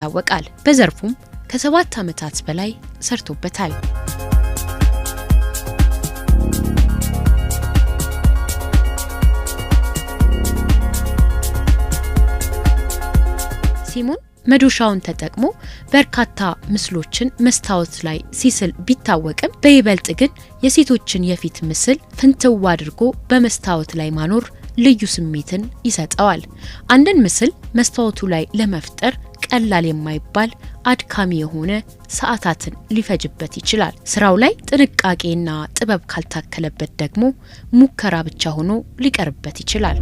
ይታወቃል። በዘርፉም ከ7 ዓመታት በላይ ሰርቶበታል። ሲሞን መዶሻውን ተጠቅሞ በርካታ ምስሎችን መስታወት ላይ ሲስል ቢታወቅም በይበልጥ ግን የሴቶችን የፊት ምስል ፍንትው አድርጎ በመስታወት ላይ ማኖር ልዩ ስሜትን ይሰጠዋል። አንድን ምስል መስታወቱ ላይ ለመፍጠር ቀላል የማይባል አድካሚ የሆነ ሰዓታትን ሊፈጅበት ይችላል። ስራው ላይ ጥንቃቄና ጥበብ ካልታከለበት ደግሞ ሙከራ ብቻ ሆኖ ሊቀርበት ይችላል።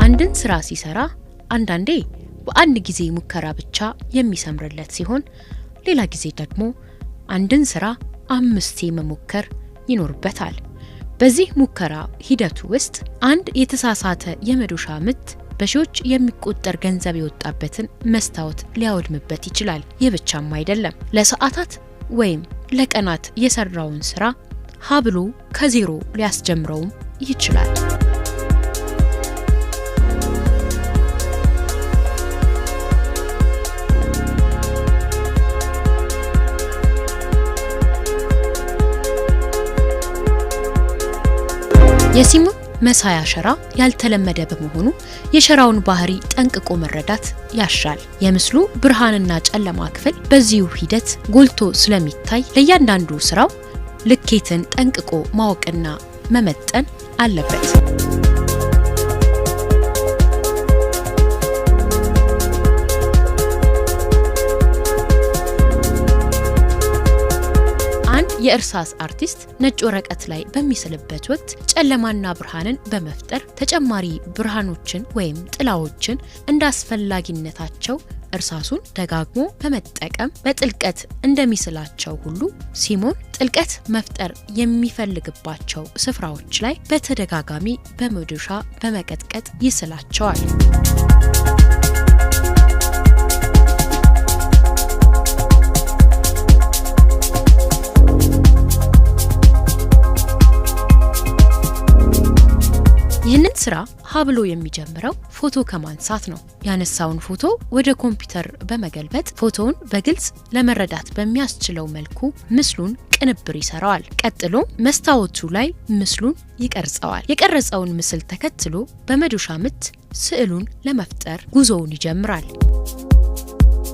አንድን ስራ ሲሰራ አንዳንዴ በአንድ ጊዜ ሙከራ ብቻ የሚሰምርለት ሲሆን ሌላ ጊዜ ደግሞ አንድን ስራ 5 መሞከር ይኖርበታል። በዚህ ሙከራ ሂደቱ ውስጥ አንድ የተሳሳተ የመዶሻ ምት በሺዎች የሚቆጠር ገንዘብ የወጣበትን መስታወት ሊያወድምበት ይችላል። ይህ ብቻም አይደለም፣ ለሰዓታት ወይም ለቀናት የሰራውን ስራ ሀብሎ ከዜሮ ሊያስጀምረውም ይችላል። የሲሞን መሳያ ሸራ ያልተለመደ በመሆኑ የሸራውን ባህሪ ጠንቅቆ መረዳት ያሻል። የምስሉ ብርሃንና ጨለማ ክፍል በዚሁ ሂደት ጎልቶ ስለሚታይ ለእያንዳንዱ ስራው ልኬትን ጠንቅቆ ማወቅና መመጠን አለበት። የእርሳስ አርቲስት ነጭ ወረቀት ላይ በሚስልበት ወቅት ጨለማና ብርሃንን በመፍጠር ተጨማሪ ብርሃኖችን ወይም ጥላዎችን እንዳስፈላጊነታቸው እርሳሱን ደጋግሞ በመጠቀም በጥልቀት እንደሚስላቸው ሁሉ ሲሞን ጥልቀት መፍጠር የሚፈልግባቸው ስፍራዎች ላይ በተደጋጋሚ በመዶሻ በመቀጥቀጥ ይስላቸዋል። ይህንን ስራ ሀብሎ የሚጀምረው ፎቶ ከማንሳት ነው። ያነሳውን ፎቶ ወደ ኮምፒውተር በመገልበጥ ፎቶውን በግልጽ ለመረዳት በሚያስችለው መልኩ ምስሉን ቅንብር ይሰራዋል። ቀጥሎ መስታወቱ ላይ ምስሉን ይቀርጸዋል። የቀረጸውን ምስል ተከትሎ በመዶሻ ምት ስዕሉን ለመፍጠር ጉዞውን ይጀምራል።